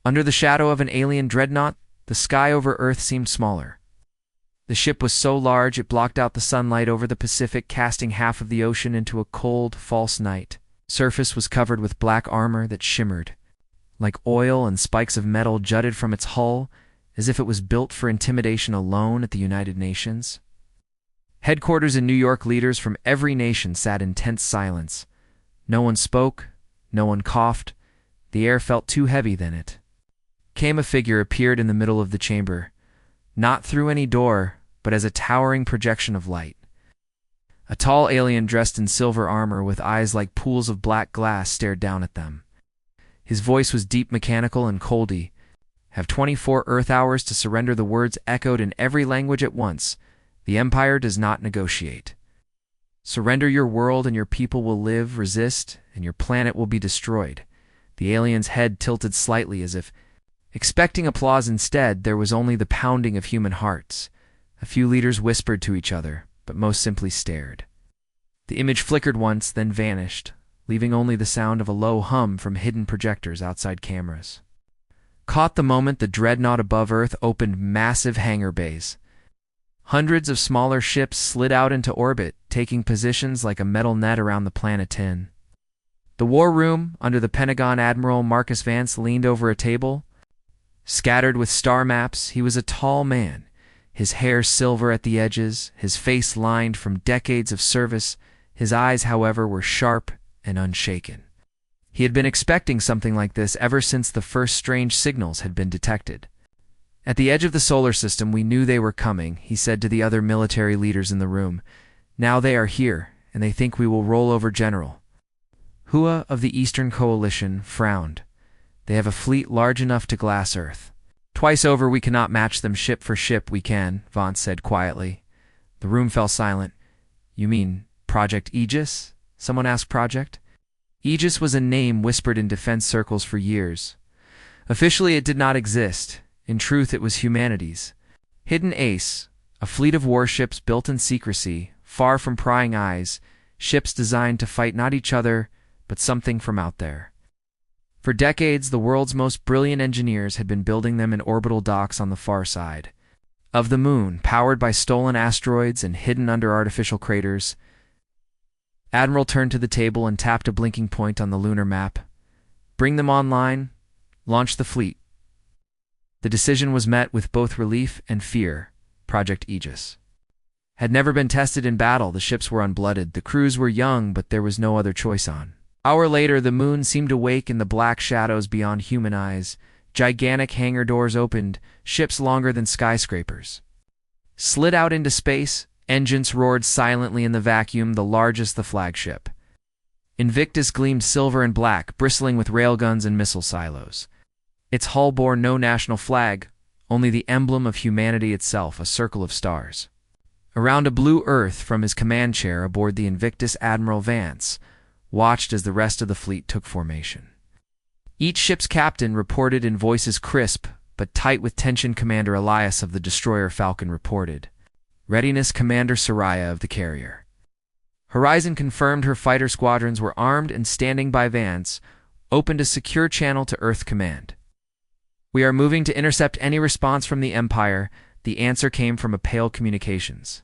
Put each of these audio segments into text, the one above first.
Under the shadow of an alien dreadnought, the sky over Earth seemed smaller. The ship was so large it blocked out the sunlight over the Pacific, casting half of the ocean into a cold, false night. Surface was covered with black armor that shimmered, like oil, and spikes of metal jutted from its hull, as if it was built for intimidation alone at the United Nations. Headquarters in New York, leaders from every nation sat in tense silence. No one spoke, no one coughed. The air felt too heavy than it. A figure appeared in the middle of the chamber, not through any door, but as a towering projection of light. A tall alien dressed in silver armor with eyes like pools of black glass stared down at them. His voice was deep, mechanical, and coldy. "Have 24 Earth hours to surrender." The words echoed in every language at once. "The Empire does not negotiate. Surrender your world and your people will live, resist, and your planet will be destroyed." The alien's head tilted slightly as if expecting applause. Instead, there was only the pounding of human hearts. A few leaders whispered to each other, but most simply stared. The image flickered once, then vanished, leaving only the sound of a low hum from hidden projectors outside cameras. Caught the moment the dreadnought above Earth opened massive hangar bays. Hundreds of smaller ships slid out into orbit, taking positions like a metal net around the planet Tin. The war room, under the Pentagon, Admiral Marcus Vance leaned over a table, scattered with star maps. He was a tall man, his hair silver at the edges, his face lined from decades of service. His eyes, however, were sharp and unshaken. He had been expecting something like this ever since the first strange signals had been detected. "At the edge of the solar system, we knew they were coming," he said to the other military leaders in the room. "Now they are here, and they think we will roll over." General Hua of the Eastern Coalition frowned. "They have a fleet large enough to glass Earth. Twice over we cannot match them ship for ship." "We can," Vance said quietly. The room fell silent. "You mean Project Aegis?" someone asked. Project Aegis was a name whispered in defense circles for years. Officially, it did not exist. In truth, it was humanity's hidden ace, a fleet of warships built in secrecy, far from prying eyes, ships designed to fight not each other, but something from out there. For decades, the world's most brilliant engineers had been building them in orbital docks on the far side of the moon, powered by stolen asteroids and hidden under artificial craters. Admiral turned to the table and tapped a blinking point on the lunar map. "Bring them online. Launch the fleet." The decision was met with both relief and fear. Project Aegis had never been tested in battle. The ships were unblooded. The crews were young, but there was no other choice on. An hour later, the moon seemed awake in the black shadows beyond human eyes. Gigantic hangar doors opened. Ships longer than skyscrapers slid out into space. Engines roared silently in the vacuum, the largest the flagship. Invictus gleamed silver and black, bristling with railguns and missile silos. Its hull bore no national flag, only the emblem of humanity itself, a circle of stars. Around a blue Earth, from his command chair aboard the Invictus, Admiral Vance watched as the rest of the fleet took formation. Each ship's captain reported in voices crisp but tight with tension. Commander Elias of the destroyer Falcon reported. Readiness. Commander Soraya of the carrier Horizon confirmed her fighter squadrons were armed and standing by. Vance opened a secure channel to Earth Command. "We are moving to intercept any response from the Empire." The answer came from a pale communications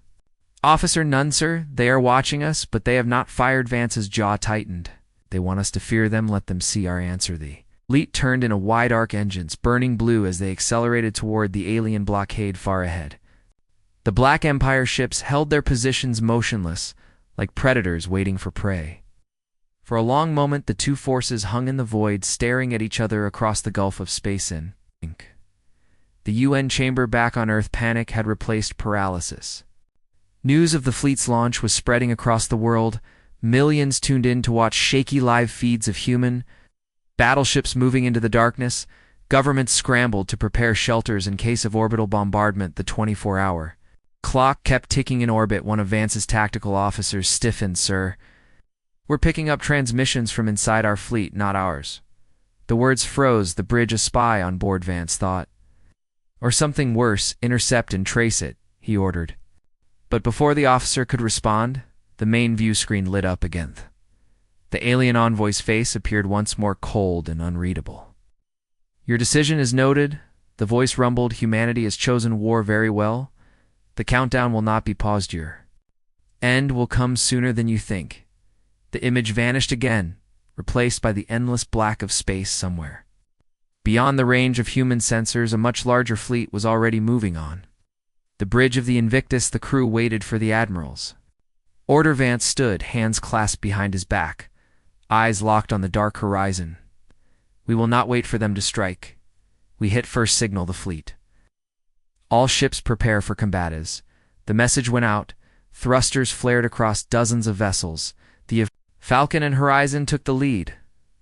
officer. "None, sir. They are watching us, but they have not fired." Vance's jaw tightened. "They want us to fear them. Let them see our answer." The fleet turned in a wide arc, engines burning blue as they accelerated toward the alien blockade far ahead. The Black Empire ships held their positions motionless, like predators waiting for prey. For a long moment, the two forces hung in the void, staring at each other across the gulf of space. In the UN chamber back on Earth, panic had replaced paralysis. News of the fleet's launch was spreading across the world. Millions tuned in to watch shaky live feeds of human battleships moving into the darkness. Governments scrambled to prepare shelters in case of orbital bombardment. The 24-hour clock kept ticking in orbit. One of Vance's tactical officers stiffened. "Sir, we're picking up transmissions from inside our fleet, not ours." The words froze. The bridge, a spy on board, Vance thought. "Or something worse. Intercept and trace it," he ordered. But before the officer could respond, the main view screen lit up again. The alien envoy's face appeared once more, cold and unreadable. Your decision is noted. The voice rumbled. Humanity has chosen war very well. The countdown will not be paused. Your end will come sooner than you think. The image vanished again, replaced by the endless black of space somewhere. Beyond the range of human sensors, a much larger fleet was already moving on. The bridge of the Invictus, the crew waited for the admirals. Order Vance stood, hands clasped behind his back, eyes locked on the dark horizon. We will not wait for them to strike. We hit first, signal the fleet. All ships prepare for combatives. The message went out. Thrusters flared across dozens of vessels. The Falcon and Horizon took the lead.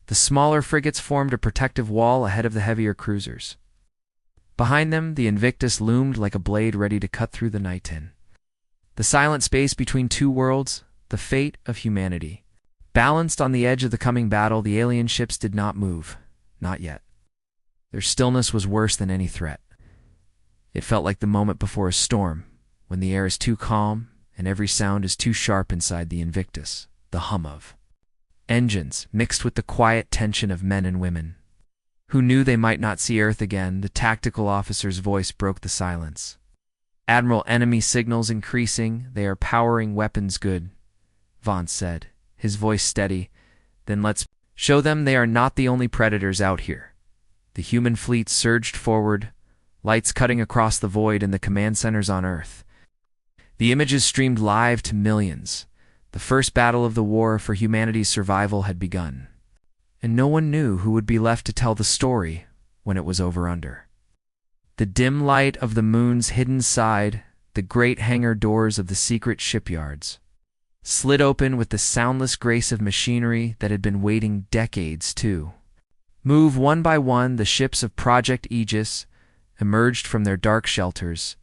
The smaller frigates formed a protective wall ahead of the heavier cruisers. Behind them, the Invictus loomed like a blade ready to cut through the night in. The silent space between two worlds, the fate of humanity. Balanced on the edge of the coming battle, the alien ships did not move. Not yet. Their stillness was worse than any threat. It felt like the moment before a storm, when the air is too calm and every sound is too sharp inside the Invictus, the hum of engines mixed with the quiet tension of men and women who knew they might not see Earth again. The tactical officer's voice broke the silence. Admiral, enemy signals increasing. They are powering weapons. Good, Vance said, his voice steady. Then let's show them they are not the only predators out here. The human fleet surged forward, lights cutting across the void in the command centers on Earth. The images streamed live to millions. The first battle of the war for humanity's survival had begun, and no one knew who would be left to tell the story when it was over. Under the dim light of the moon's hidden side, the great hangar doors of the secret shipyards slid open with the soundless grace of machinery that had been waiting decades to move. One by one, the ships of Project Aegis emerged from their dark shelters,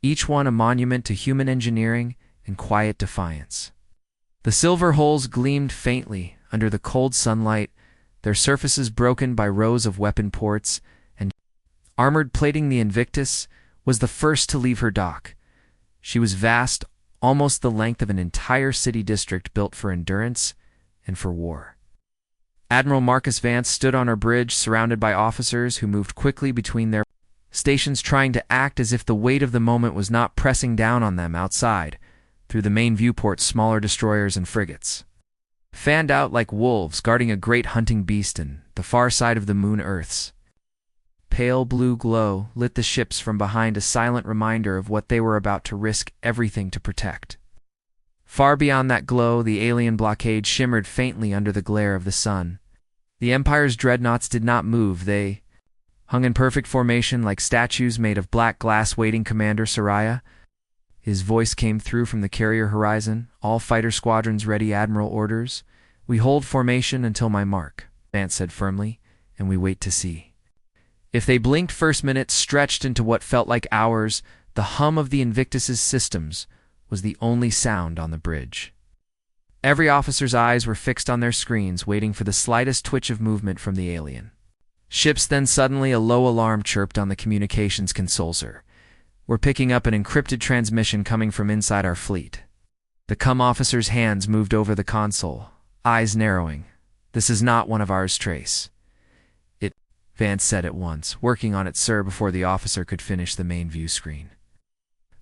each one a monument to human engineering and quiet defiance. The silver hulls gleamed faintly under the cold sunlight, their surfaces broken by rows of weapon ports and armored plating. The Invictus was the first to leave her dock. She was vast, almost the length of an entire city district built for endurance and for war. Admiral Marcus Vance stood on her bridge, surrounded by officers who moved quickly between their stations, trying to act as if the weight of the moment was not pressing down on them. Outside, through the main viewport, smaller destroyers and frigates fanned out like wolves guarding a great hunting beast, and the far side of the moon, Earth's pale blue glow lit the ships from behind, a silent reminder of what they were about to risk everything to protect. Far beyond that glow, the alien blockade shimmered faintly under the glare of the sun. The Empire's dreadnoughts did not move. They hung in perfect formation like statues made of black glass, waiting. Commander Soraya, his voice came through from the carrier horizon. All fighter squadrons ready. Admiral orders. We hold formation until my mark, Vance said firmly, and we wait to see. If they blinked, first minutes stretched into what felt like hours. The hum of the Invictus's systems was the only sound on the bridge. Every officer's eyes were fixed on their screens, waiting for the slightest twitch of movement from the alien ships. Then suddenly a low alarm chirped on the communications console. Sir, we're picking up an encrypted transmission coming from inside our fleet. The officer's hands moved over the console, eyes narrowing. This is not one of ours, Trace. It, Vance said at once. Working on it, sir, before the officer could finish. The main view screen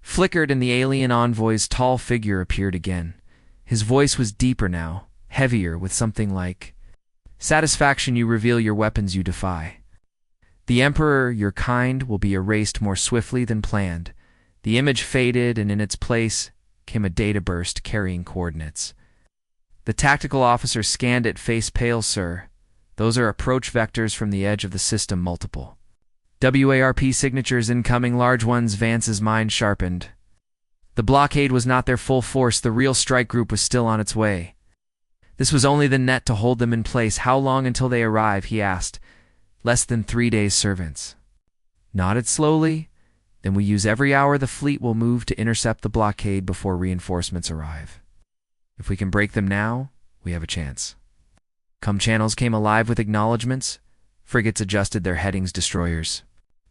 flickered and the alien envoy's tall figure appeared again. His voice was deeper now, heavier, with something like satisfaction. You reveal your weapons, you defy the Emperor. Your kind will be erased more swiftly than planned. The image faded, and in its place came a data burst carrying coordinates. The tactical officer scanned it, face pale. Sir, those are approach vectors from the edge of the system. Multiple WARP signatures incoming, large ones. Vance's mind sharpened. The blockade was not their full force. The real strike group was still on its way. This was only the net to hold them in place. How long until they arrive? He asked. Less than 3 days, servants nodded slowly. Then we use every hour. The fleet will move to intercept the blockade before reinforcements arrive. If we can break them now, we have a chance. Channels came alive with acknowledgments. Frigates adjusted their headings. Destroyers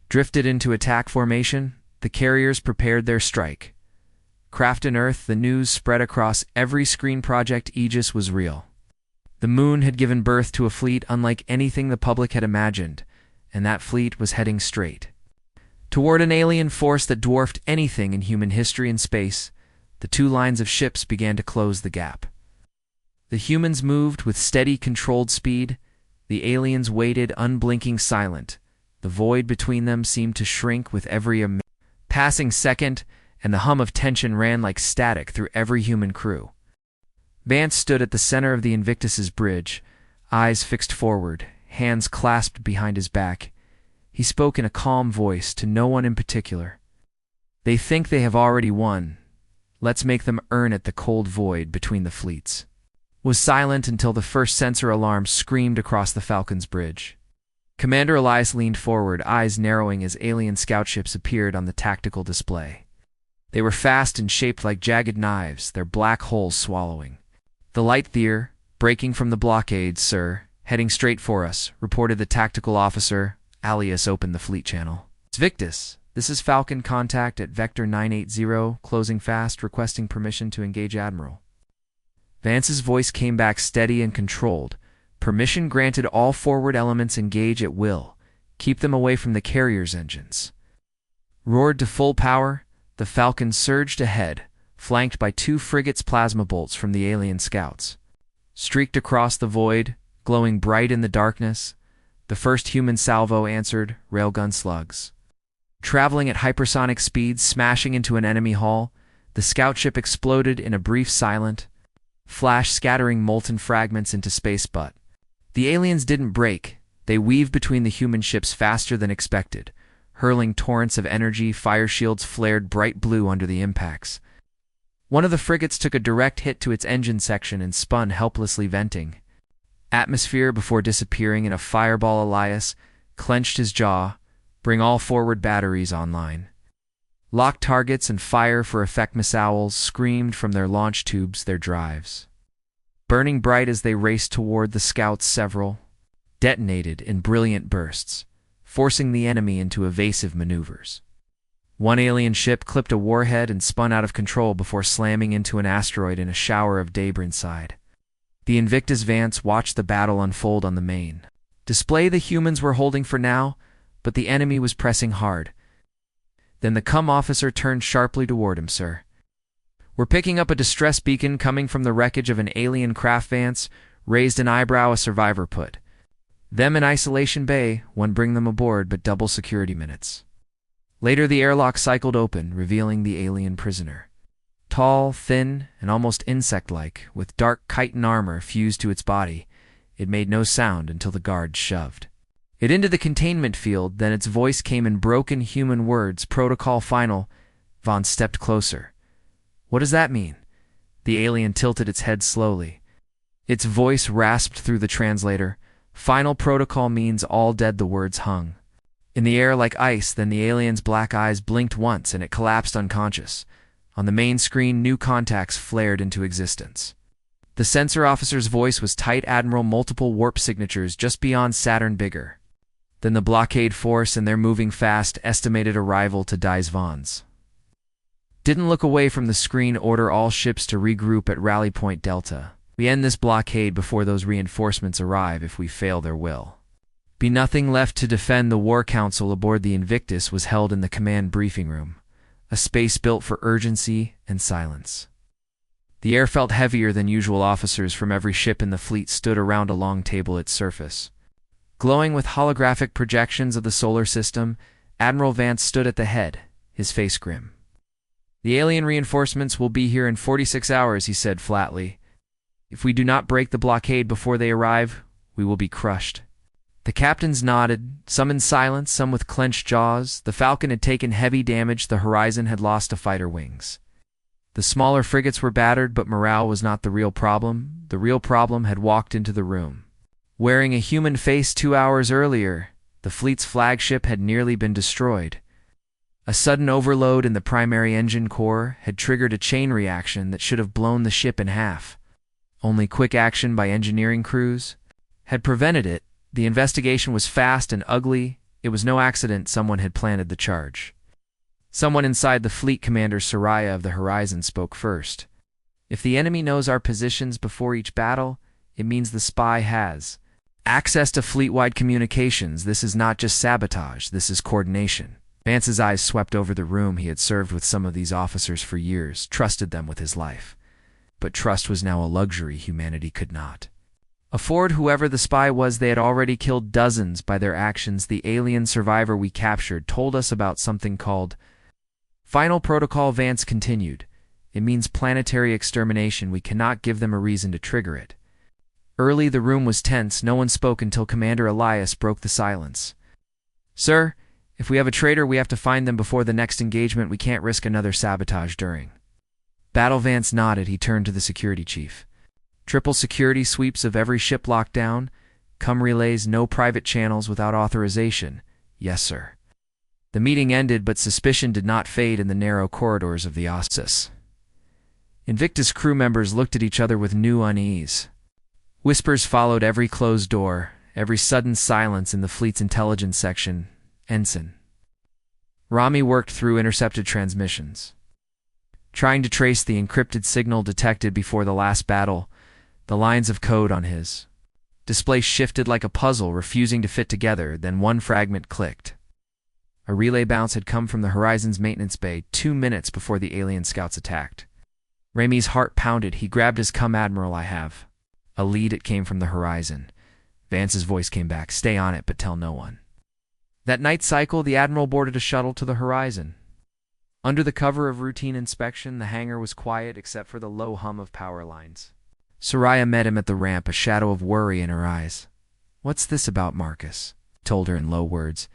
drifted into attack formation. The carriers prepared their strike. Craft and Earth, the news spread across every screen. Project Aegis was real. The moon had given birth to a fleet unlike anything the public had imagined, and that fleet was heading straight toward an alien force that dwarfed anything in human history and space. The two lines of ships began to close the gap. The humans moved with steady, controlled speed. The aliens waited, unblinking, silent. The void between them seemed to shrink with every passing second, and the hum of tension ran like static through every human crew. Vance stood at the center of the Invictus's bridge, eyes fixed forward, hands clasped behind his back. He spoke in a calm voice to no one in particular. "They think they have already won. Let's make them earn it." The cold void between the fleets was silent until the first sensor alarm screamed across the Falcon's bridge. Commander Elias leaned forward, eyes narrowing as alien scout ships appeared on the tactical display. They were fast and shaped like jagged knives, their black holes swallowing. "The light there, breaking from the blockade, sir, heading straight for us," reported the tactical officer. Alias opened the fleet channel. "Victus, this is Falcon contact at Vector 980, closing fast, requesting permission to engage Admiral." Vance's voice came back steady and controlled. "Permission granted. All forward elements engage at will. Keep them away from the carrier's engines." Roared to full power, the Falcon surged ahead, flanked by two frigates' plasma bolts from the alien scouts. Streaked across the void, glowing bright in the darkness, the first human salvo answered, railgun slugs. Traveling at hypersonic speeds, smashing into an enemy hull, the scout ship exploded in a brief silent flash, scattering molten fragments into space. But the aliens didn't break. They weaved between the human ships faster than expected, hurling torrents of energy. Fire shields flared bright blue under the impacts. One of the frigates took a direct hit to its engine section and spun helplessly, venting atmosphere before disappearing in a fireball. Elias clenched his jaw. "Bring all forward batteries online. Lock targets and fire for effect." Missiles screamed from their launch tubes, their drives burning bright as they raced toward the scouts. Several detonated in brilliant bursts, forcing the enemy into evasive maneuvers. One alien ship clipped a warhead and spun out of control before slamming into an asteroid in a shower of debris inside. The Invictus Vance watched the battle unfold on the main display. The humans were holding for now, but the enemy was pressing hard. Then the COM officer turned sharply toward him. "Sir, we're picking up a distress beacon coming from the wreckage of an alien craft." Vance raised an eyebrow. "A survivor put them in isolation bay. One, bring them aboard, but double security minutes." Later, the airlock cycled open, revealing the alien prisoner. Tall, thin, and almost insect-like, with dark chitin armor fused to its body, it made no sound until the guards shoved it into the containment field. Then its voice came in broken human words. "Protocol final." Vaughn stepped closer. "What does that mean?" The alien tilted its head slowly. Its voice rasped through the translator. "Final protocol means all dead." The words hung in the air like ice. Then the alien's black eyes blinked once and it collapsed unconscious. On the main screen, new contacts flared into existence. The sensor officer's voice was tight. "Admiral, multiple warp signatures just beyond Saturn. Bigger than the blockade force, and they're moving fast. Estimated arrival to Dies Vons." Didn't look away from the screen. "Order all ships to regroup at Rally Point Delta. We end this blockade before those reinforcements arrive. If we fail, there will be nothing left to defend." The War Council aboard the Invictus was held in the command briefing room, a space built for urgency and silence. The air felt heavier than usual. Officers from every ship in the fleet stood around a long table, its surface glowing with holographic projections of the solar system. Admiral Vance stood at the head, his face grim. "The alien reinforcements will be here in 46 hours, he said flatly. "If we do not break the blockade before they arrive, we will be crushed." The captains nodded, some in silence, some with clenched jaws. The Falcon had taken heavy damage. The Horizon had lost a fighter wings. The smaller frigates were battered, but morale was not the real problem. The real problem had walked into the room. Wearing a human face 2 hours earlier, the fleet's flagship had nearly been destroyed. A sudden overload in the primary engine core had triggered a chain reaction that should have blown the ship in half. Only quick action by engineering crews had prevented it. The investigation was fast and ugly. It was no accident someone had planted the charge. Someone inside the fleet. Commander Soraya of the Horizon spoke first. "If the enemy knows our positions before each battle, it means the spy has Access to fleet-wide communications. This is not just sabotage, this is coordination. Vance's eyes swept over the room. He had served with some of these officers for years, trusted them with his life. But trust was now a luxury humanity could not afford. Whoever the spy was, they had already killed dozens by their actions. The alien survivor we captured told us about something called Final Protocol. Vance continued. It means planetary extermination. We cannot give them a reason to trigger it. Early, the room was tense. No one spoke until Commander Elias broke the silence. Sir, if we have a traitor, we have to find them before the next engagement. We can't risk another sabotage during battle. Vance nodded. He turned to the security chief. Triple security sweeps of every ship locked down. Come relays, no private channels without authorization. Yes, sir. The meeting ended, but suspicion did not fade in the narrow corridors of the Ossus. Invictus crew members looked at each other with new unease. Whispers followed every closed door, every sudden silence in the fleet's intelligence section. Ensign Rami worked through intercepted transmissions, trying to trace the encrypted signal detected before the last battle. The lines of code on his display shifted like a puzzle, refusing to fit together. Then one fragment clicked. A relay bounce had come from the Horizon's maintenance bay 2 minutes before the alien scouts attacked. Ramey's heart pounded. He grabbed his "Come, Admiral, I have a lead." It came from the Horizon. Vance's voice came back. Stay on it, but tell no one. That night cycle, the Admiral boarded a shuttle to the Horizon. Under the cover of routine inspection, the hangar was quiet except for the low hum of power lines. Soraya met him at the ramp, a shadow of worry in her eyes. What's this about, Marcus? Told her in low words,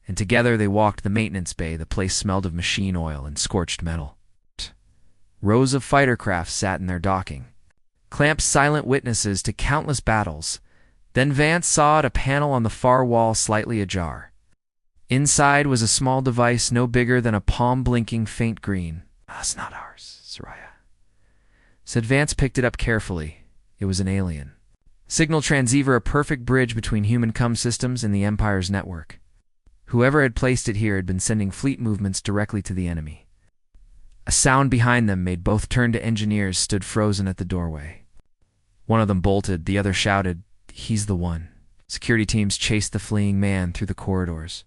and together they walked the maintenance bay. The place smelled of machine oil and scorched metal. Rows of fighter craft sat in their docking, clamped silent witnesses to countless battles. Then Vance saw a panel on the far wall slightly ajar. Inside was a small device no bigger than a palm, blinking faint green. That's not ours, Soraya said. Vance picked it up carefully. It was an alien signal transceiver, a perfect bridge between human comm systems and the Empire's network. Whoever had placed it here had been sending fleet movements directly to the enemy. A sound behind them made both turn to. Engineers stood frozen at the doorway. One of them bolted, the other shouted, "He's the one." Security teams chased the fleeing man through the corridors.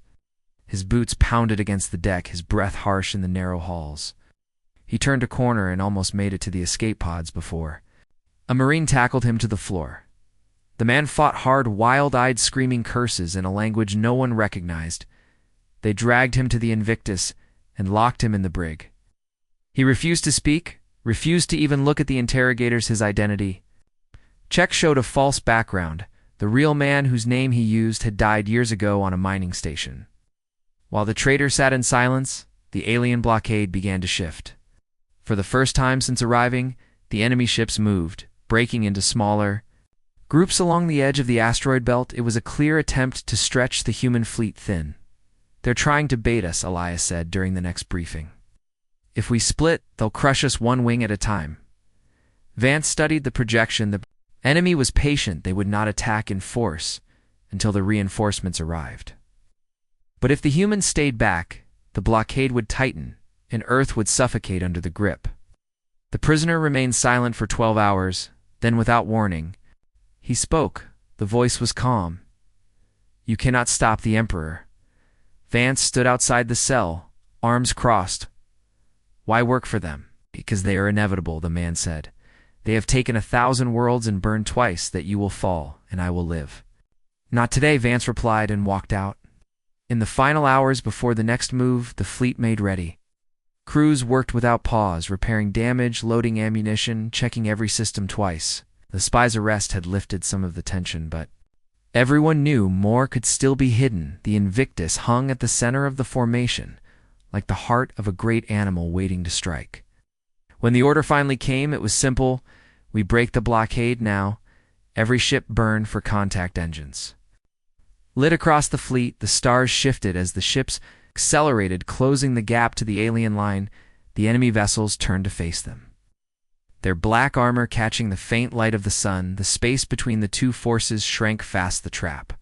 His boots pounded against the deck, his breath harsh in the narrow halls. He turned a corner and almost made it to the escape pods before a Marine tackled him to the floor. The man fought hard, wild-eyed, screaming curses in a language no one recognized. They dragged him to the Invictus and locked him in the brig. He refused to speak, refused to even look at the interrogators. His identity check showed a false background. The real man whose name he used had died years ago on a mining station. While the traitor sat in silence, the alien blockade began to shift. For the first time since arriving, the enemy ships moved, breaking into smaller groups along the edge of the asteroid belt. It was a clear attempt to stretch the human fleet thin. They're trying to bait us, Elias said during the next briefing. If we split, they'll crush us one wing at a time. Vance studied the projection. The enemy was patient. They would not attack in force until the reinforcements arrived. But if the humans stayed back, the blockade would tighten, and Earth would suffocate under the grip. The prisoner remained silent for 12 hours, then without warning, he spoke. The voice was calm. You cannot stop the Emperor. Vance stood outside the cell, arms crossed. Why work for them? Because they are inevitable, the man said. They have taken 1,000 worlds and burned twice. That you will fall, and I will live. Not today, Vance replied and walked out. In the final hours before the next move, the fleet made ready. Crews worked without pause, repairing damage, loading ammunition, checking every system twice. The spy's arrest had lifted some of the tension, but everyone knew more could still be hidden. The Invictus hung at the center of the formation, like the heart of a great animal waiting to strike. When the order finally came, it was simple. We break the blockade now. Every ship burned for contact engines. Lit across the fleet, the stars shifted as the ships accelerated, closing the gap to the alien line. The enemy vessels turned to face them. Their black armor catching the faint light of the sun, the space between the two forces shrank fast. The trap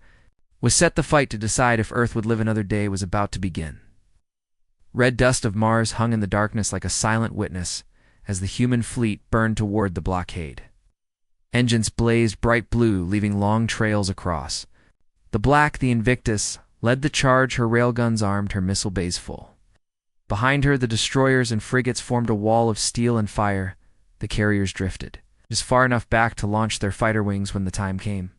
was set. The fight to decide if Earth would live another day was about to begin. Red dust of Mars hung in the darkness like a silent witness as the human fleet burned toward the blockade. Engines blazed bright blue, leaving long trails across. The Black, the Invictus, led the charge, her railguns armed, her missile bays full. Behind her, the destroyers and frigates formed a wall of steel and fire. The carriers drifted, just far enough back to launch their fighter wings when the time came.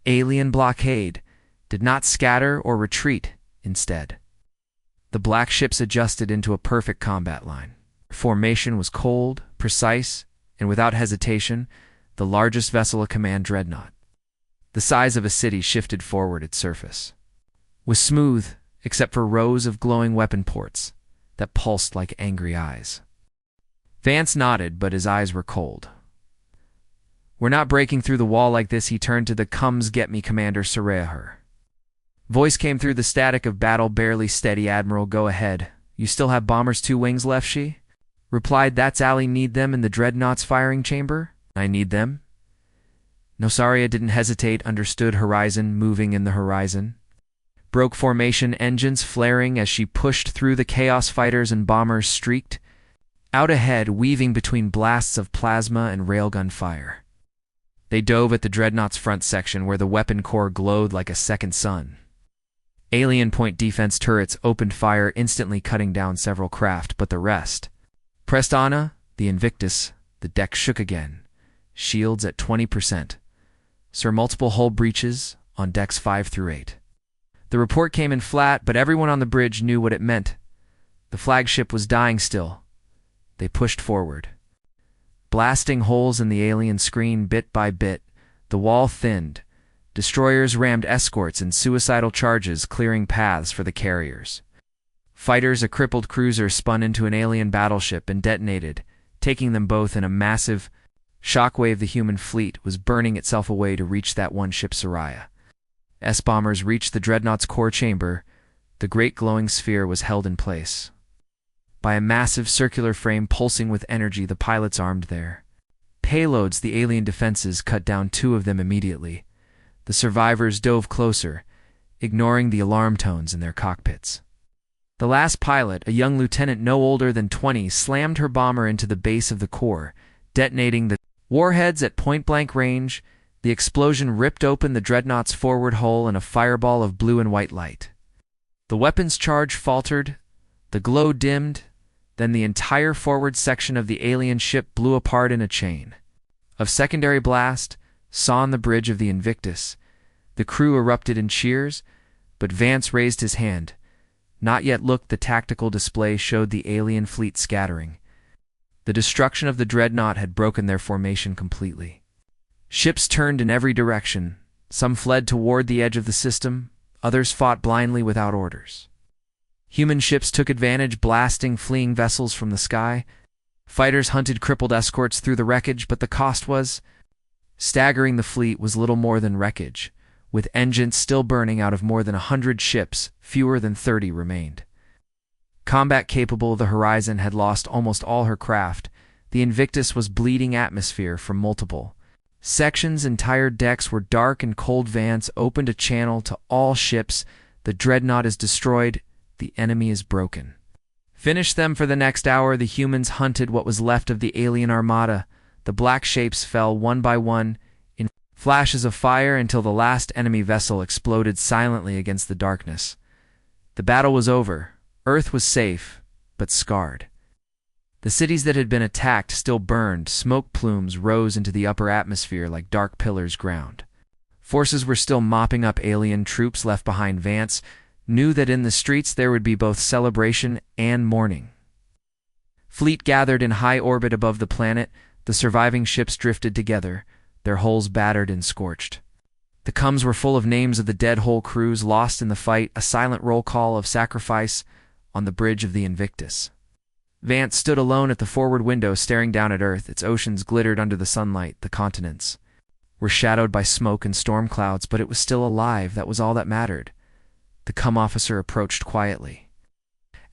Alien blockade did not scatter or retreat, instead. The Black ships adjusted into a perfect combat line. Formation was cold, precise, and without hesitation, the largest vessel a command dreadnought. The size of a city shifted forward its surface. Was smooth, except for rows of glowing weapon ports that pulsed like angry eyes. Vance nodded, but his eyes were cold. "We're not breaking through the wall like this," he turned to the "Comes get me" commander Sarah. Voice came through the static of battle, barely steady. "Admiral, go ahead. You still have bombers 2 wings left," she replied. "That's Allie. Need them in the dreadnought's firing chamber?" "I need them." Nosaria didn't hesitate, understood. Horizon, moving in the horizon. Broke formation, engines flaring as she pushed through. The chaos fighters and bombers streaked out ahead, weaving between blasts of plasma and railgun fire. They dove at the dreadnought's front section, where the weapon core glowed like a second sun. Alien point defense turrets opened fire, instantly cutting down several craft, but the rest pressed on. The Invictus, the deck shook again. Shields at 20%. Sir, multiple hull breaches on decks 5 through 8. The report came in flat, but everyone on the bridge knew what it meant. The flagship was dying still. They pushed forward, blasting holes in the alien screen bit by bit. The wall thinned. Destroyers rammed escorts in suicidal charges, clearing paths for the carriers. Fighters, a crippled cruiser, spun into an alien battleship and detonated, taking them both in a massive shockwave. The human fleet was burning itself away to reach that one ship, Soraya. S-bombers reached the dreadnought's core chamber. The great glowing sphere was held in place by a massive circular frame pulsing with energy. The pilots armed there. Payloads, the alien defenses cut down 2 of them immediately. The survivors dove closer, ignoring the alarm tones in their cockpits. The last pilot, a young lieutenant no older than 20, slammed her bomber into the base of the core, detonating the warheads at point-blank range. The explosion ripped open the dreadnought's forward hull in a fireball of blue and white light. The weapon's charge faltered, the glow dimmed, then the entire forward section of the alien ship blew apart in a chain of secondary blast. Saw on the bridge of the Invictus. The crew erupted in cheers, but Vance raised his hand. Not yet. Looked. The tactical display showed the alien fleet scattering. The destruction of the dreadnought had broken their formation completely. Ships turned in every direction. Some fled toward the edge of the system. Others fought blindly without orders. Human ships took advantage, blasting fleeing vessels from the sky. Fighters hunted crippled escorts through the wreckage, but the cost was staggering. The fleet was little more than wreckage. With engines still burning out of more than 100 ships, fewer than 30 remained. Combat capable, the Horizon had lost almost all her craft. The Invictus was bleeding atmosphere from multiple sections. Entire decks were dark and cold. Vance opened a channel to all ships. The dreadnought is destroyed. The enemy is broken. Finish them. For the next hour, the humans hunted what was left of the alien armada. The black shapes fell one by one in flashes of fire until the last enemy vessel exploded silently against the darkness. The battle was over. Earth was safe, but scarred. The cities that had been attacked still burned. Smoke plumes rose into the upper atmosphere like dark pillars ground. Forces were still mopping up alien troops left behind. Vance knew that in the streets there would be both celebration and mourning. Fleet gathered in high orbit above the planet. The surviving ships drifted together, their hulls battered and scorched. The coms were full of names of the dead whole crews lost in the fight, a silent roll call of sacrifice on the bridge of the Invictus. Vance stood alone at the forward window, staring down at Earth. Its oceans glittered under the sunlight. The continents were shadowed by smoke and storm clouds, but it was still alive. That was all that mattered. The com officer approached quietly.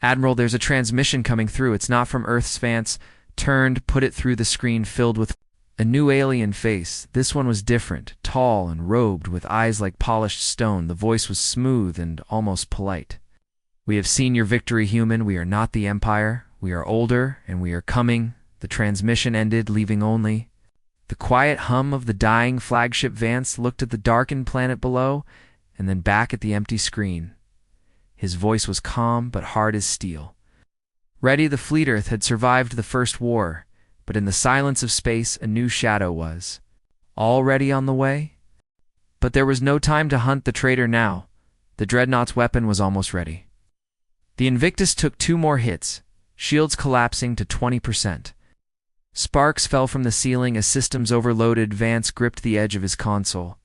"Admiral, there's a transmission coming through. It's not from Earth's." Vance turned, put it through the screen filled with a new alien face. This one was different, tall and robed, with eyes like polished stone. The voice was smooth and almost polite. "We have seen your victory, human. We are not the Empire. We are older, and we are coming." The transmission ended, leaving only The quiet hum of the dying flagship. Vance looked at the darkened planet below, and then back at the empty screen. His voice was calm but hard as steel. Ready, the fleet Earth had survived the first war, but in the silence of space a new shadow was. Already on the way? But there was no time to hunt the traitor now. The dreadnought's weapon was almost ready. The Invictus took 2 more hits, shields collapsing to 20%. Sparks fell from the ceiling as systems overloaded. Vance gripped the edge of his console.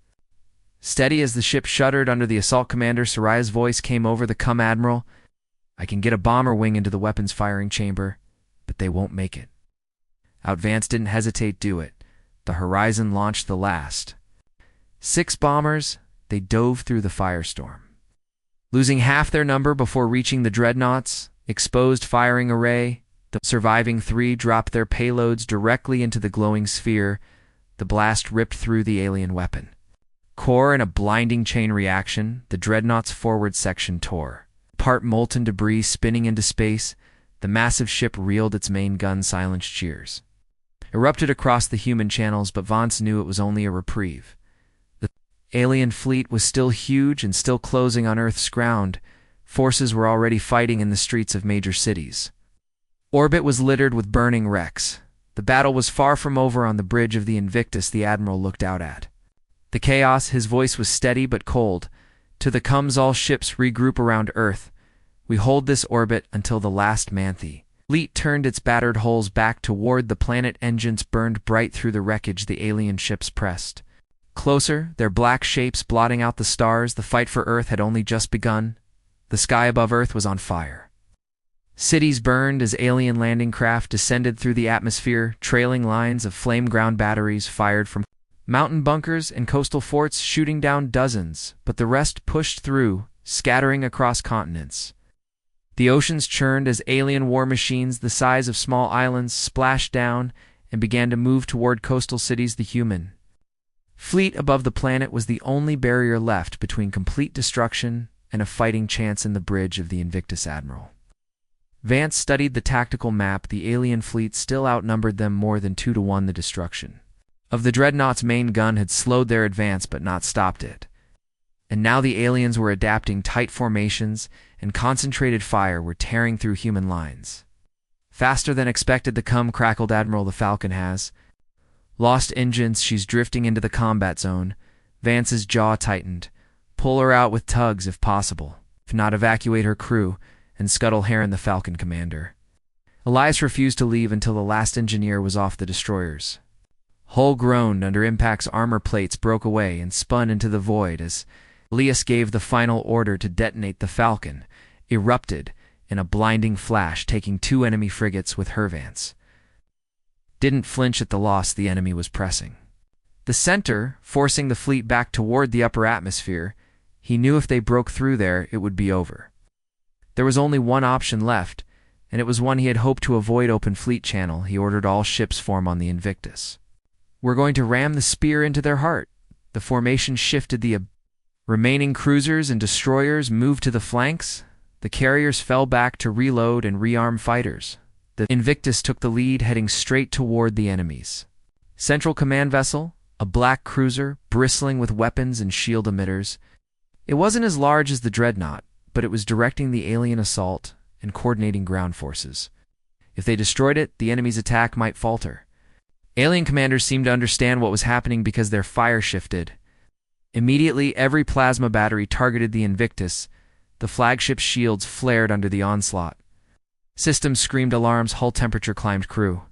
Steady as the ship shuddered under the assault commander, Soraya's voice came over the "Come, Admiral. I can get a bomber wing into the weapons firing chamber, but they won't make it." Vance didn't hesitate. Do it. The Horizon launched the last. 6 bombers, they dove through the firestorm. Losing half their number before reaching the dreadnought's exposed firing array, the surviving 3 dropped their payloads directly into the glowing sphere. The blast ripped through the alien weapon core in a blinding chain reaction. The dreadnought's forward section tore apart, molten debris spinning into space. The massive ship reeled, its main gun silenced cheers erupted across the human channels, but Vance knew it was only a reprieve. The alien fleet was still huge and still closing on Earth's ground. Forces were already fighting in the streets of major cities. Orbit was littered with burning wrecks. The battle was far from over. On the bridge of the Invictus, the Admiral looked out at the chaos. His voice was steady but cold. "To the comes, all ships regroup around Earth. We hold this orbit until the last Manthe." Fleet turned its battered hulls back toward the planet. Engines burned bright through the wreckage. The alien ships pressed closer, their black shapes blotting out the stars. The fight for Earth had only just begun. The sky above Earth was on fire. Cities burned as alien landing craft descended through the atmosphere. Trailing lines of flame-ground batteries fired from mountain bunkers and coastal forts, shooting down dozens, but the rest pushed through, scattering across continents. The oceans churned as alien war machines the size of small islands splashed down and began to move toward coastal cities. The human fleet above the planet was the only barrier left between complete destruction and a fighting chance. In the bridge of the Invictus, Admiral Vance studied the tactical map. The alien fleet still outnumbered them more than 2 to 1. The destruction of the dreadnought's main gun had slowed their advance but not stopped it. And now the aliens were adapting. Tight formations and concentrated fire were tearing through human lines. "Faster than expected." The "Come," crackled Admiral. "The Falcon has lost engines. She's drifting into the combat zone." Vance's jaw tightened. "Pull her out with tugs if possible. If not, evacuate her crew and scuttle Heron." The Falcon commander Elias refused to leave until the last engineer was off the destroyers. Hull groaned under impacts. Armor plates broke away and spun into the void as Elias gave the final order to detonate. The Falcon erupted in a blinding flash, taking 2 enemy frigates with her. Vance didn't flinch at the loss the enemy was pressing the center, forcing the fleet back toward the upper atmosphere. He knew if they broke through there, it would be over. There was only one option left, and it was one he had hoped to avoid. Open fleet channel. He ordered all ships form on the Invictus. "We're going to ram the spear into their heart." The formation shifted. The remaining cruisers and destroyers moved to the flanks. The carriers fell back to reload and rearm fighters. The Invictus took the lead, heading straight toward the enemy's central command vessel, a black cruiser bristling with weapons and shield emitters. It wasn't as large as the dreadnought, but it was directing the alien assault and coordinating ground forces. If they destroyed it, the enemy's attack might falter. Alien commanders seemed to understand what was happening because their fire shifted. Immediately, every plasma battery targeted the Invictus. The flagship's shields flared under the onslaught. Systems screamed alarms. Hull temperature climbed. Crew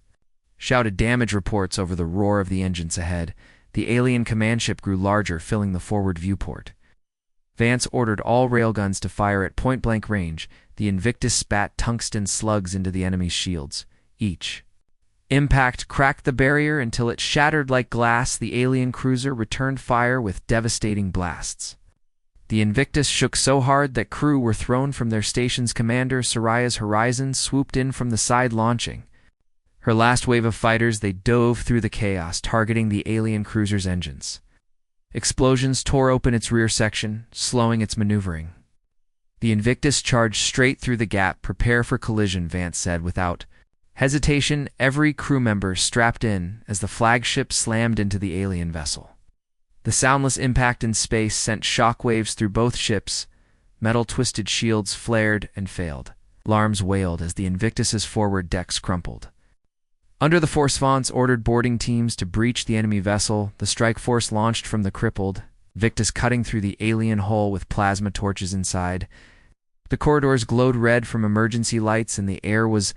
shouted damage reports over the roar of the engines ahead. The alien command ship grew larger, filling the forward viewport. Vance ordered all railguns to fire at point-blank range. The Invictus spat tungsten slugs into the enemy's shields. Each impact cracked the barrier until it shattered like glass. The alien cruiser returned fire with devastating blasts. The Invictus shook so hard that crew were thrown from their stations. Commander Soraya's Horizon swooped in from the side, launching her last wave of fighters. They dove through the chaos, targeting the alien cruiser's engines. Explosions tore open its rear section, slowing its maneuvering. The Invictus charged straight through the gap. "Prepare for collision," Vance said without Hesitation, every crew member strapped in as the flagship slammed into the alien vessel. The soundless impact in space sent shockwaves through both ships. Metal-twisted shields flared and failed. Alarms wailed as the Invictus's forward decks crumpled. Under the Force Vance ordered boarding teams to breach the enemy vessel, the strike force launched from the crippled Invictus, cutting through the alien hull with plasma torches inside. The corridors glowed red from emergency lights, and the air was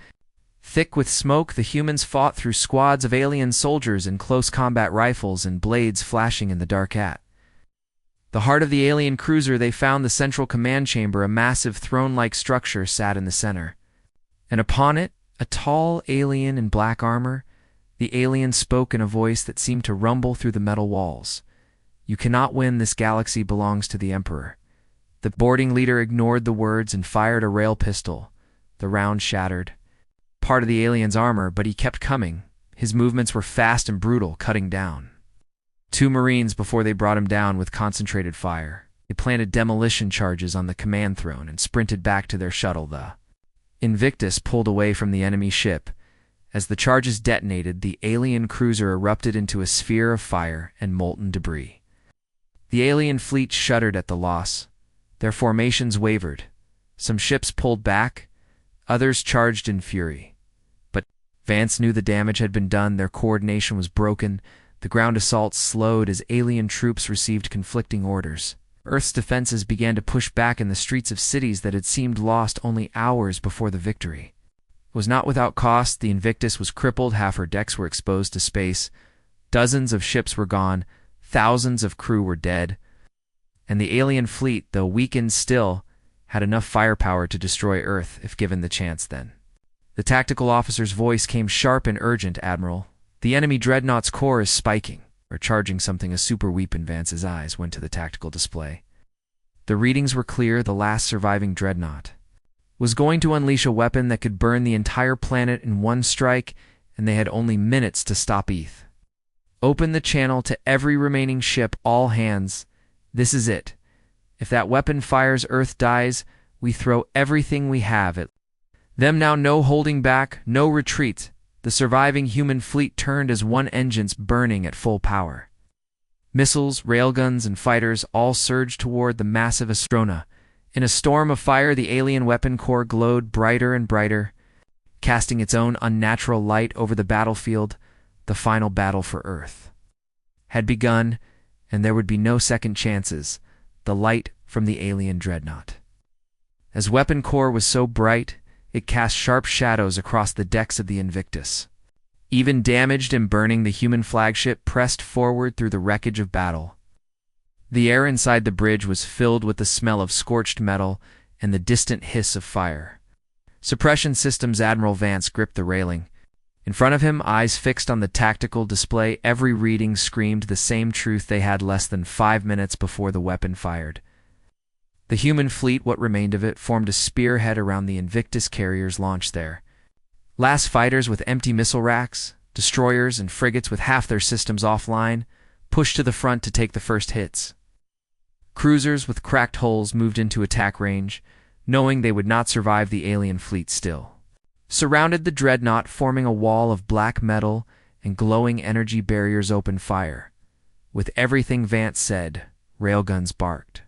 thick with smoke. The humans fought through squads of alien soldiers in close combat, rifles and blades flashing in the dark. At the heart of the alien cruiser, they found the central command chamber. A massive throne-like structure sat in the center, and upon it, a tall alien in black armor. The alien spoke in a voice that seemed to rumble through the metal walls. "You cannot win. This galaxy belongs to the Emperor." The boarding leader ignored the words and fired a rail pistol. The round shattered part of the alien's armor, but he kept coming. His movements were fast and brutal, cutting down 2 Marines before they brought him down with concentrated fire. They planted demolition charges on the command throne and sprinted back to their shuttle. The Invictus pulled away from the enemy ship. As the charges detonated, the alien cruiser erupted into a sphere of fire and molten debris. The alien fleet shuddered at the loss. Their formations wavered. Some ships pulled back, others charged in fury. But Vance knew the damage had been done. Their coordination was broken. The ground assault slowed as alien troops received conflicting orders. Earth's defenses began to push back in the streets of cities that had seemed lost only hours before the victory. It was not without cost. The Invictus was crippled. Half her decks were exposed to space. Dozens of ships were gone. Thousands of crew were dead. And the alien fleet, though weakened still, had enough firepower to destroy Earth if given the chance. Then the tactical officer's voice came sharp and urgent. "Admiral, the enemy dreadnought's core is spiking, or charging something. A super weapon." Vance's eyes went to the tactical display. The readings were clear. The last surviving dreadnought was going to unleash a weapon that could burn the entire planet in one strike, and they had only minutes to stop ETH. "Open the channel to every remaining ship. All hands. This is it. If that weapon fires, Earth dies. We throw everything we have at them now. No holding back, no retreat." The surviving human fleet turned as one, engines burning at full power. Missiles, railguns, and fighters all surged toward the massive Astrona. In a storm of fire, the alien weapon core glowed brighter and brighter, casting its own unnatural light over the battlefield. The final battle for Earth had begun, and there would be no second chances. The light from the alien dreadnought. As weapon core was so bright, it cast sharp shadows across the decks of the Invictus. Even damaged and burning, the human flagship pressed forward through the wreckage of battle. The air inside the bridge was filled with the smell of scorched metal and the distant hiss of fire. Suppression systems. Admiral Vance gripped the railing. In front of him, eyes fixed on the tactical display, every reading screamed the same truth they had less than 5 minutes before the weapon fired. The human fleet, what remained of it, formed a spearhead around the Invictus carriers launched there. Last fighters with empty missile racks, destroyers and frigates with half their systems offline, pushed to the front to take the first hits. Cruisers with cracked hulls moved into attack range, knowing they would not survive. The alien fleet still surrounded the dreadnought, forming a wall of black metal and glowing energy barriers. Opened fire. With everything Vance said, railguns barked.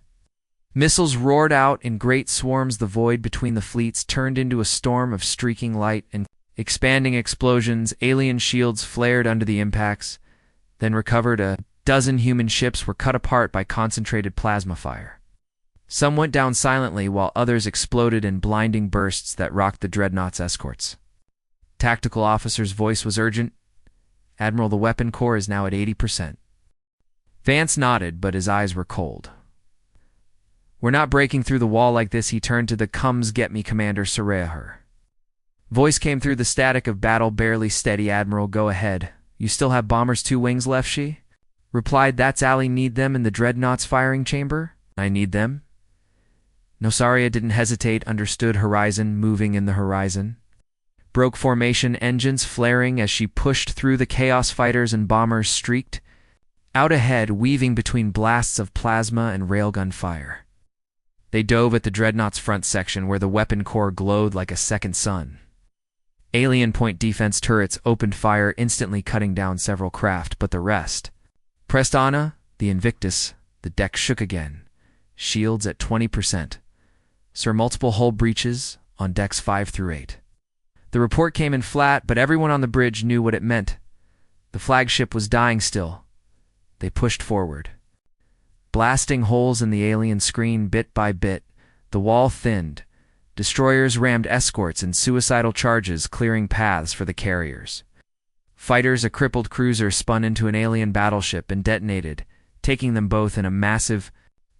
Missiles roared out in great swarms. The void between the fleets turned into a storm of streaking light and expanding explosions. Alien shields flared under the impacts, then recovered. A dozen human ships were cut apart by concentrated plasma fire. Some went down silently, while others exploded in blinding bursts that rocked the dreadnought's escorts. Tactical officer's voice was urgent. "Admiral, the weapon core is now at 80%. Vance nodded, but his eyes were cold. "We're not breaking through the wall like this." He turned to the "Comes get me, Commander Sareher." Voice came through the static of battle, barely steady. "Admiral, go ahead. You still have Bomber's 2 wings left," she replied. "That's Allie. Need them in the dreadnought's firing chamber?" "I need them." "No, sorry, I didn't hesitate." Understood. Horizon, moving in the horizon. Broke formation, engines flaring as she pushed through. The Chaos fighters and bombers streaked out ahead, weaving between blasts of plasma and railgun fire. They dove at the dreadnought's front section, where the weapon core glowed like a second sun. Alien point defense turrets opened fire, instantly cutting down several craft, but the rest pressed on. The Invictus, the deck shook again. Shields at 20%. Sir, multiple hull breaches on decks 5 through 8. The report came in flat, but everyone on the bridge knew what it meant. The flagship was dying still. They pushed forward, blasting holes in the alien screen bit by bit. The wall thinned. Destroyers rammed escorts and suicidal charges, clearing paths for the carriers. Fighters, a crippled cruiser, spun into an alien battleship and detonated, taking them both in a massive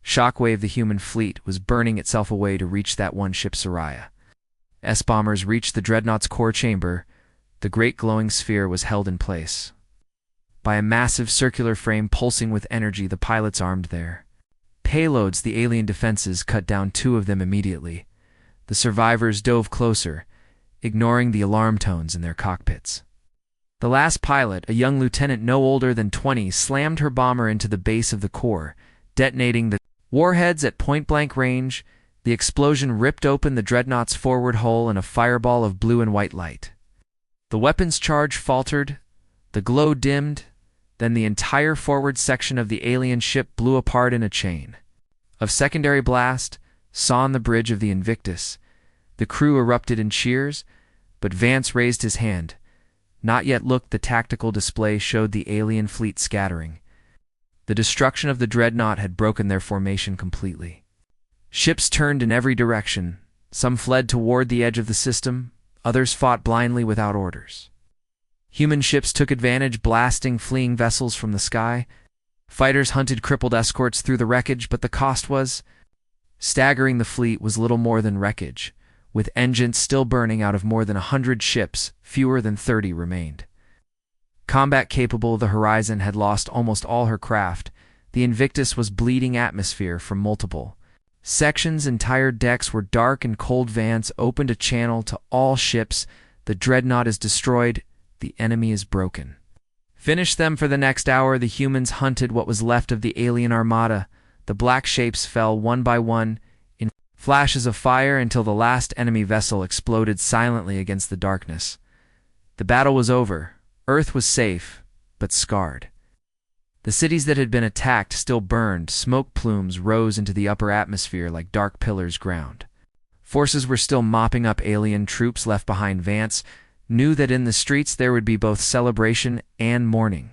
shockwave. The human fleet was burning itself away to reach that one ship, Soraya. S-bombers reached the dreadnought's core chamber. The great glowing sphere was held in place by a massive circular frame pulsing with energy. The pilots armed their payloads. The alien defenses cut down 2 of them immediately. The survivors dove closer, ignoring the alarm tones in their cockpits. The last pilot, a young lieutenant no older than 20, slammed her bomber into the base of the core, detonating the warheads at point-blank range. The explosion ripped open the dreadnought's forward hull in a fireball of blue and white light. The weapon's charge faltered, the glow dimmed, then the entire forward section of the alien ship blew apart in a chain of secondary blast. Saw on the bridge of the Invictus. The crew erupted in cheers, but Vance raised his hand. Not yet. Look, the tactical display showed the alien fleet scattering. The destruction of the dreadnought had broken their formation completely. Ships turned in every direction. Some fled toward the edge of the system, others fought blindly without orders. Human ships took advantage, blasting fleeing vessels from the sky. Fighters hunted crippled escorts through the wreckage, but the cost was staggering. The fleet was little more than wreckage. With engines still burning out of more than 100 ships, fewer than 30 remained. Combat capable, the Horizon had lost almost all her craft. The Invictus was bleeding atmosphere from multiple sections. Entire decks were dark and cold. Vance opened a channel to all ships. The dreadnought is destroyed. The enemy is broken. Finish them. For the next hour, the humans hunted what was left of the alien armada. The black shapes fell one by one in flashes of fire until the last enemy vessel exploded silently against the darkness. The battle was over. Earth was safe, but scarred. The cities that had been attacked still burned. Smoke plumes rose into the upper atmosphere like dark pillars ground. Forces were still mopping up alien troops left behind. Vance knew that in the streets there would be both celebration and mourning.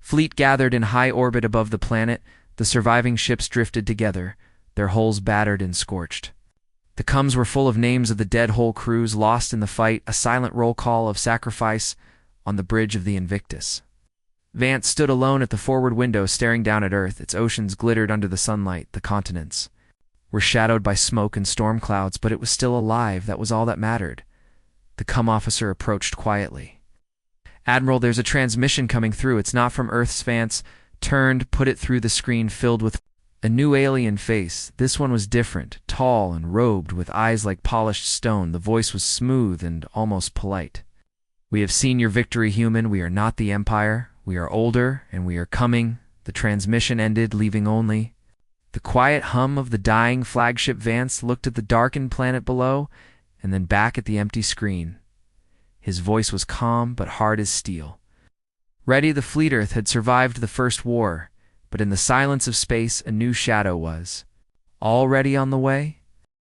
Fleet gathered in high orbit above the planet. The surviving ships drifted together, their hulls battered and scorched. The coms were full of names of the dead whole crews lost in the fight, a silent roll call of sacrifice on the bridge of the Invictus. Vance stood alone at the forward window, staring down at Earth. Its oceans glittered under the sunlight. The continents were shadowed by smoke and storm clouds, but it was still alive. That was all that mattered. The com officer approached quietly. "Admiral, there's a transmission coming through. It's not from Earth." Vance turned, put it through the screen filled with a new alien face. This one was different, tall and robed, with eyes like polished stone. The voice was smooth and almost polite. "We have seen your victory, human. We are not the Empire. We are older, and we are coming." The transmission ended, leaving only the quiet hum of the dying flagship. Vance looked at the darkened planet below, and then back at the empty screen. His voice was calm, but hard as steel. Ready, the fleet Earth had survived the first war, but in the silence of space a new shadow was already on the way.